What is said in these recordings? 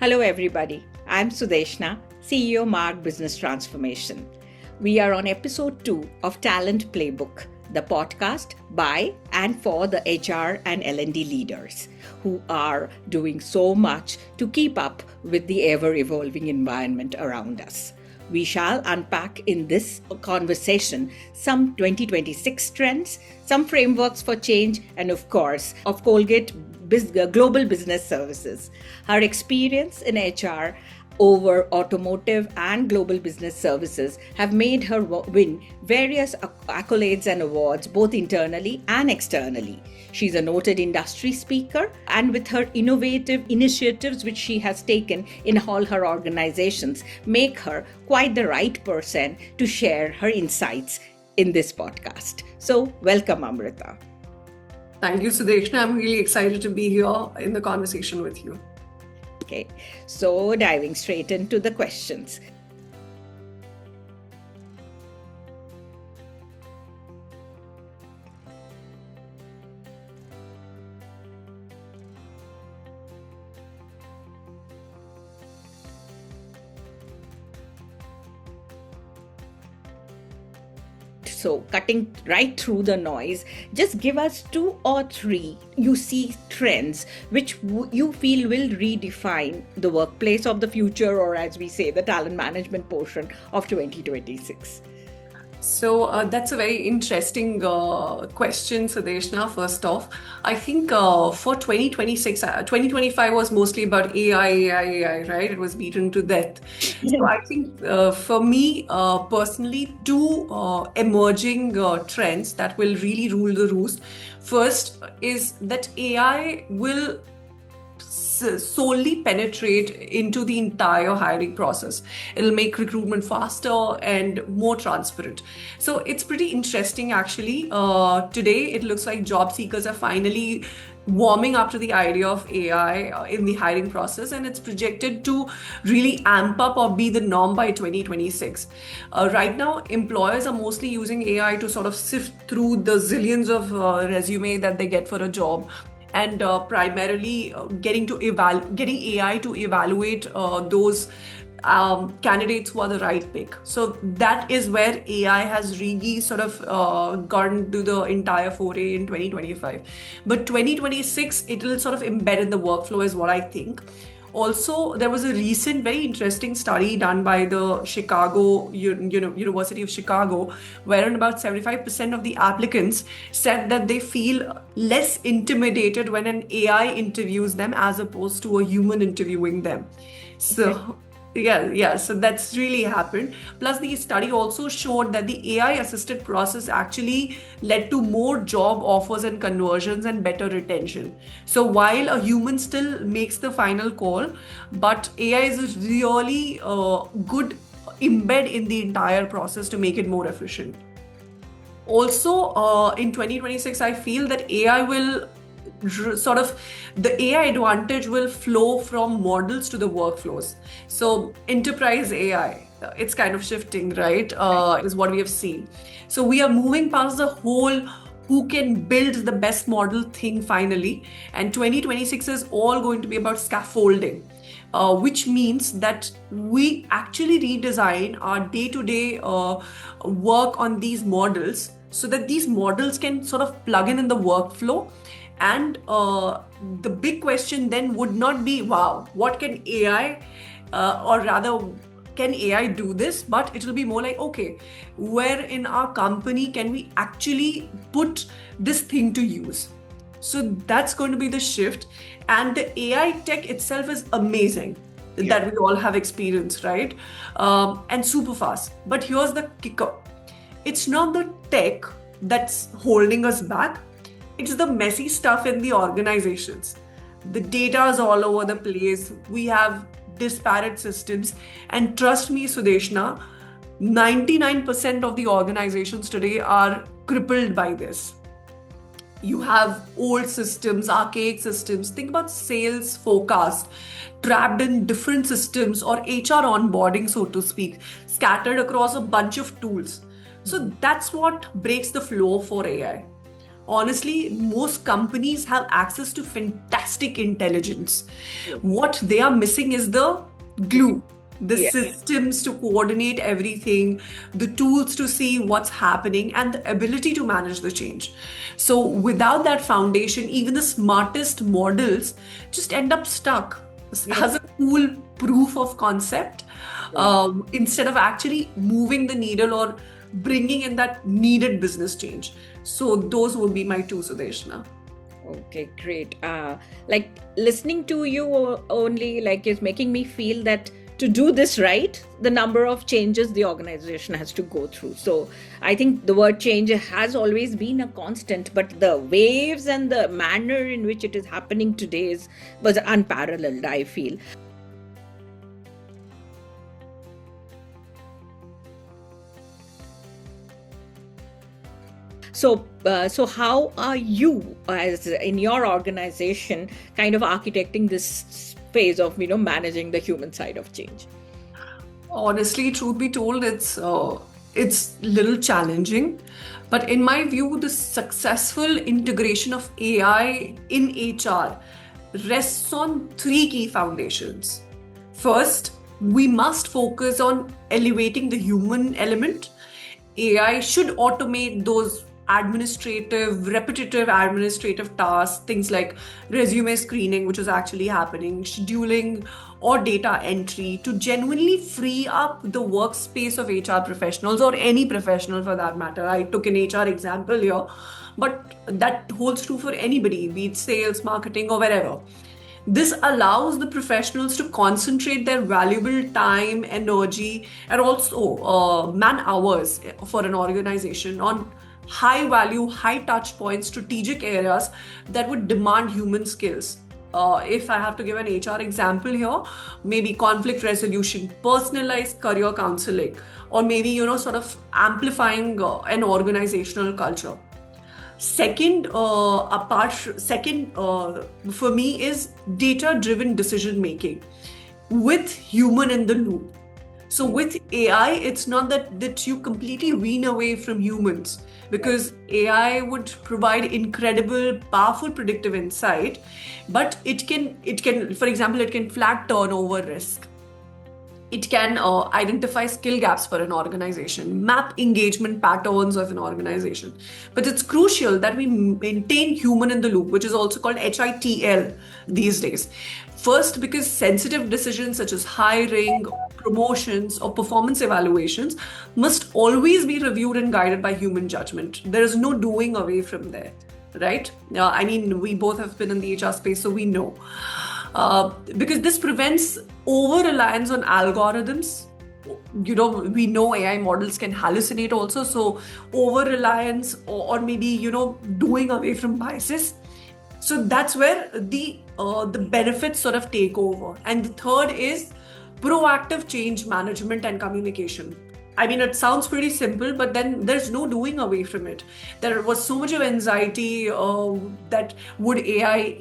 Hello everybody, I'm Sudeshna, CEO Marg Business Transformation. We are on episode 2 of Talent Playbook, the podcast by and for the HR and L&D leaders who are doing so much to keep up with the ever-evolving environment around us. We shall unpack in this conversation some 2026 trends, some frameworks for change, and of course, of Colgate Global Business Services. Her experience in HR over automotive and global business services have made her win various accolades and awards both internally and externally. She's a noted industry speaker, and with her innovative initiatives which she has taken in all her organizations make her quite the right person to share her insights in this podcast. So welcome, Amrita. Thank you, Sudeshna. I'm really excited to be here in the conversation with you. Okay, so diving straight into the questions. So cutting right through the noise, just give us 2 or 3 you see trends which you feel will redefine the workplace of the future, or as we say, the talent management portion of 2026. So that's a very interesting question, Sudeshna. First off, I think for 2026, 2025 was mostly about AI, right? It was beaten to death. So I think for me personally, 2 emerging trends that will really rule the roost. First is that AI will solely penetrate into the entire hiring process. It'll make recruitment faster and more transparent. So it's pretty interesting actually. Today it looks like job seekers are finally warming up to the idea of AI in the hiring process, and it's projected to really amp up or be the norm by 2026. Right now, employers are mostly using AI to sort of sift through the zillions of resume that they get for a job, and primarily getting AI to evaluate those candidates who are the right pick. So that is where AI has really sort of gone to the entire foray in 2025. But 2026, it will sort of embed in the workflow is what I think. Also, there was a recent very interesting study done by the University of Chicago, wherein about 75% of the applicants said that they feel less intimidated when an AI interviews them as opposed to a human interviewing them. So so that's really happened. Plus, the study also showed that the AI-assisted process actually led to more job offers and conversions and better retention. So while a human still makes the final call, but AI is a really good embed in the entire process to make it more efficient. Also, in 2026, I feel that AI will sort of, the AI advantage will flow from models to the workflows. So enterprise AI, it's kind of shifting, right? Is what we have seen. So we are moving past the whole who can build the best model thing finally. And 2026 is all going to be about scaffolding. Which means that we actually redesign our day-to-day work on these models so that these models can sort of plug in the workflow. And the big question then would not be, wow, what can AI, or rather, can AI do this? But it will be more like, okay, where in our company can we actually put this thing to use? So that's going to be the shift. And the AI tech itself is amazing that we all have experienced, right? And super fast. But here's the kicker. It's not the tech that's holding us back. It's the messy stuff in the organizations. The data is all over the place. We have disparate systems. And trust me, Sudeshna, 99% of the organizations today are crippled by this. You have old systems, archaic systems. Think about sales forecast, trapped in different systems, or HR onboarding, so to speak, scattered across a bunch of tools. So that's what breaks the flow for AI. honestly, most companies have access to fantastic intelligence. What they are missing is the glue, the Yeah. systems to coordinate everything, the tools to see what's happening, and the ability to manage the change. So, without that foundation, even the smartest models just end up stuck as a cool proof of concept, instead of actually moving the needle or bringing in that needed business change. So those would be my two, Sudeshna. Okay, great. Like listening to you only like is making me feel that to do this right, the number of changes the organization has to go through. So I think the word change has always been a constant, but the waves and the manner in which it is happening today was unparalleled, I feel. So how are you, as in your organization, kind of architecting this phase of managing the human side of change? Honestly, truth be told, it's little challenging. But in my view, the successful integration of AI in HR rests on three key foundations. First, we must focus on elevating the human element. AI should automate those repetitive administrative tasks, things like resume screening, which is actually happening, scheduling, or data entry, to genuinely free up the workspace of HR professionals, or any professional for that matter. I took an HR example here, but that holds true for anybody, be it sales, marketing, or wherever. This allows the professionals to concentrate their valuable time, energy, and also man hours for an organization on high value, high touch points, strategic areas that would demand human skills. If I have to give an HR example here, maybe conflict resolution, personalized career counseling, or maybe, sort of amplifying an organizational culture. Second, for me is data-driven decision making with human in the loop. So with AI, it's not that you completely wean away from humans, because AI would provide incredible, powerful predictive insight, but it can, for example, it can flag turnover risk. It can identify skill gaps for an organization, map engagement patterns of an organization. But it's crucial that we maintain human in the loop, which is also called HITL these days. First, because sensitive decisions such as hiring, promotions, or performance evaluations must always be reviewed and guided by human judgment. There is no doing away from there, right? I mean, we both have been in the HR space, so we know. Because this prevents over-reliance on algorithms. We know AI models can hallucinate also, so over-reliance or maybe, doing away from biases. So that's where the benefits sort of take over. And the third is proactive change management and communication. I mean, it sounds pretty simple, but then there's no doing away from it. There was so much of anxiety that would AI,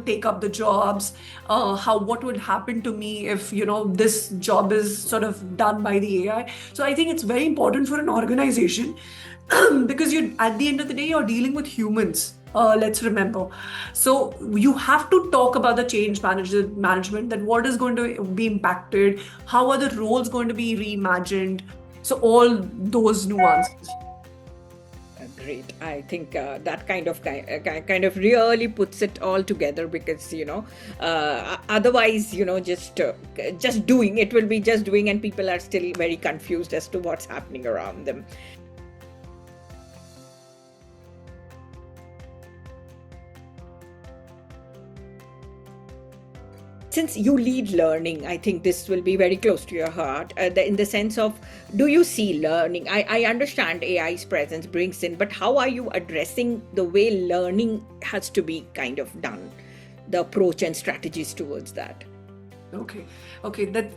take up the jobs? What would happen to me if, this job is sort of done by the AI? So I think it's very important for an organization because at the end of the day, you're dealing with humans. Let's remember. So you have to talk about the change management, that what is going to be impacted, how are the roles going to be reimagined. So all those nuances. Great. I think that kind of really puts it all together, because otherwise just doing it will be just doing, and people are still very confused as to what's happening around them. Since you lead learning, I think this will be very close to your heart, in the sense of, do you see learning? I understand AI's presence brings in, but how are you addressing the way learning has to be kind of done, the approach and strategies towards that? Okay.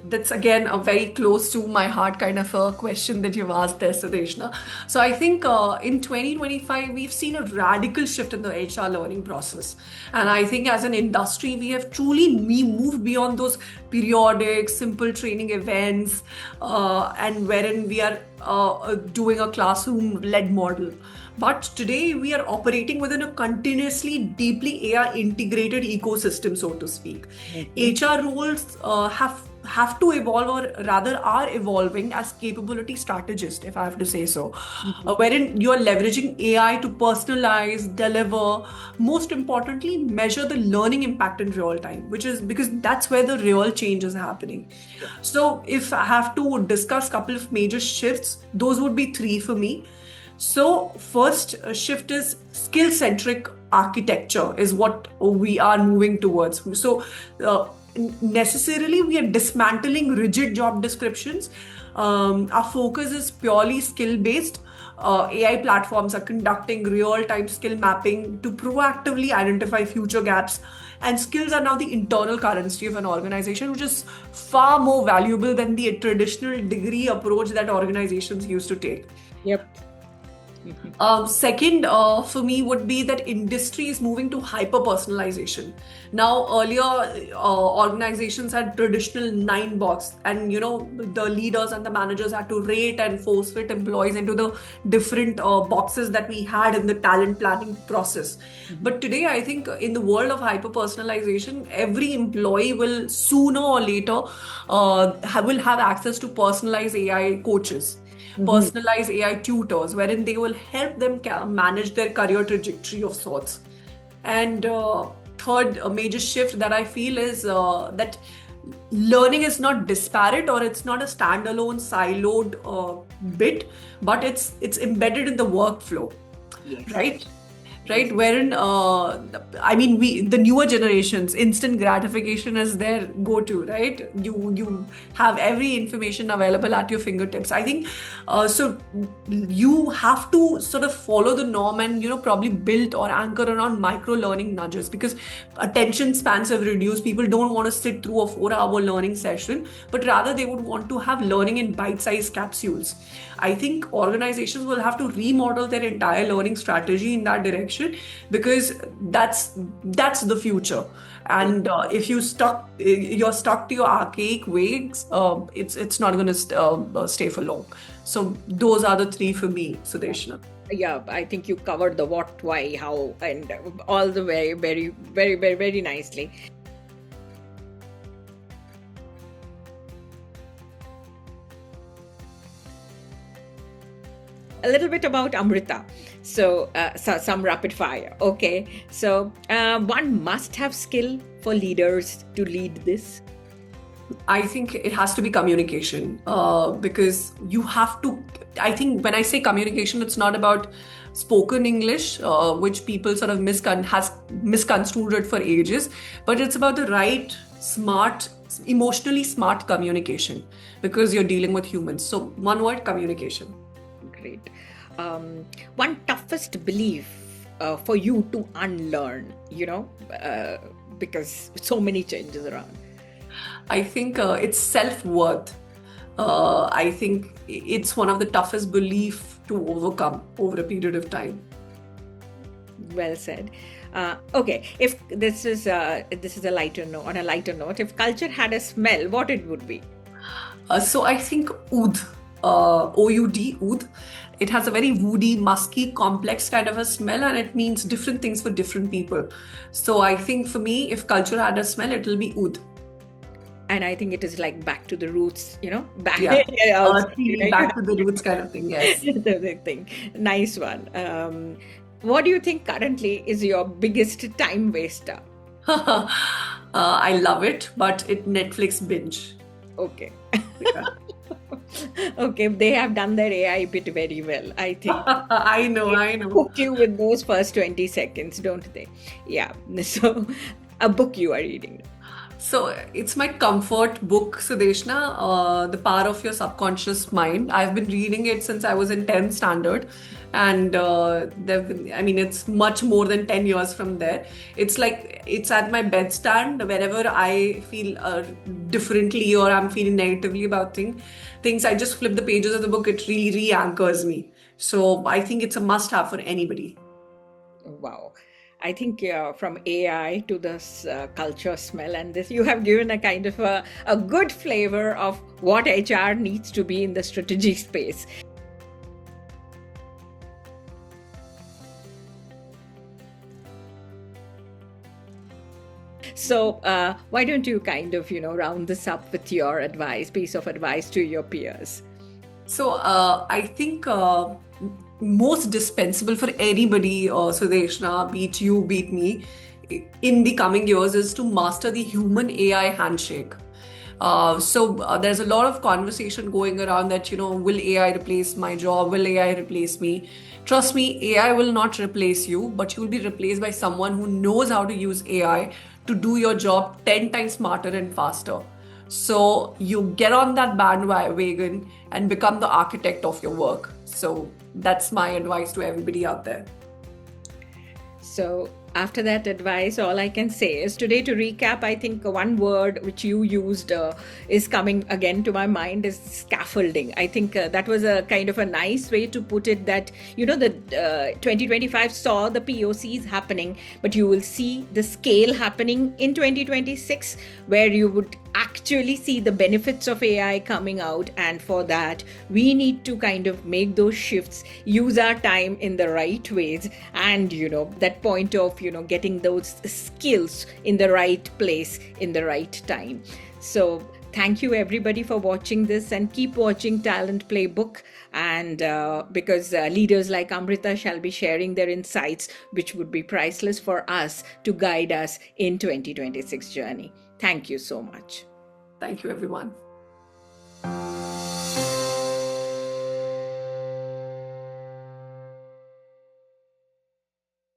That's again a very close to my heart kind of a question that you've asked there, Sudeshna. So I think in 2025 we've seen a radical shift in the HR learning process, and I think as an industry we have truly moved beyond those periodic, simple training events, and wherein we are doing a classroom-led model. But today we are operating within a continuously deeply AI integrated ecosystem, so to speak. HR roles have to evolve, or rather are evolving as capability strategists, if I have to say so, wherein you are leveraging AI to personalize, deliver, most importantly, measure the learning impact in real time, which is because that's where the real change is happening. So if I have to discuss a couple of major shifts, those would be three for me. So first shift is skill-centric architecture is what we are moving towards. So necessarily we are dismantling rigid job descriptions. Our focus is purely skill-based. AI platforms are conducting real-time skill mapping to proactively identify future gaps. And skills are now the internal currency of an organization, which is far more valuable than the traditional degree approach that organizations used to take. Yep. Second, for me, would be that industry is moving to hyper personalization. Now, earlier organizations had traditional 9 box, and the leaders and the managers had to rate and force fit employees into the different boxes that we had in the talent planning process. But today, I think in the world of hyper personalization, every employee will sooner or later will have access to personalized AI coaches. Personalized AI tutors, wherein they will help them manage their career trajectory of sorts. And third, a major shift that I feel is that learning is not disparate, or it's not a standalone siloed bit, but it's embedded in the workflow. Yes. Right, wherein the newer generations, instant gratification is their go-to, right? You have every information available at your fingertips. I think so you have to sort of follow the norm and probably build or anchor around micro learning nudges, because attention spans have reduced. People don't want to sit through a 4-hour learning session, but rather they would want to have learning in bite-sized capsules. I think organizations will have to remodel their entire learning strategy in that direction, because that's the future. And if you're stuck to your archaic ways, it's not going to stay for long. So those are the three for me, Sudeshna. Yeah, I think you covered the what, why, how, and all the very, very, very, very, very nicely. A little bit about Amrita. So some rapid fire. Okay. So one must-have skill for leaders to lead this. I think it has to be communication, because you have to. I think when I say communication, it's not about spoken English, which people sort of has misconstrued it for ages, but it's about the right, smart, emotionally smart communication, because you're dealing with humans. So one word: communication. Great. One toughest belief for you to unlearn, because so many changes around. I think it's self-worth. I think it's one of the toughest beliefs to overcome over a period of time. Well said. Okay, if this is a lighter note, on a lighter note, if culture had a smell, what it would be? So I think oud, O-U-D, oud. It has a very woody, musky, complex kind of a smell, and it means different things for different people. So I think for me, if culture had a smell, it will be oud. And I think it is like back to the roots, back, back to the roots kind of thing, yes. The thing. Nice one. What do you think currently is your biggest time waster? I love it, but it Netflix binge. Okay. Yeah. Okay, they have done their AI bit very well, I think. I know. Hook you with those first 20 seconds, don't they? Yeah. So, a book you are reading. So it's my comfort book, Sudeshna, The Power of Your Subconscious Mind. I've been reading it since I was in 10th standard, and it's much more than 10 years from there. It's like it's at my bedstand whenever I feel differently or I'm feeling negatively about things. I just flip the pages of the book. It really re-anchors me. So I think it's a must-have for anybody. Wow. I think from AI to this culture smell and this, you have given a kind of a good flavor of what HR needs to be in the strategy space. So why don't you kind of, round this up with your piece of advice to your peers? So I think most dispensable for anybody, Sudeshna, beat you, beat me, in the coming years is to master the human AI handshake. So there's a lot of conversation going around that, will AI replace my job? Will AI replace me? Trust me, AI will not replace you, but you will be replaced by someone who knows how to use AI to do your job 10 times smarter and faster. So you get on that bandwagon and become the architect of your work. So that's my advice to everybody out there. So after that advice, all I can say is today, to recap, I think one word which you used is coming again to my mind is scaffolding. I think that was a kind of a nice way to put it, that, the 2025 saw the POCs happening, but you will see the scale happening in 2026, where you would actually see the benefits of AI coming out. And for that, we need to kind of make those shifts, use our time in the right ways, and that point of getting those skills in the right place in the right time. So thank you everybody for watching this, and keep watching Talent Playbook, and because leaders like Amrita shall be sharing their insights, which would be priceless for us to guide us in 2026 journey. Thank you so much. Thank you, everyone.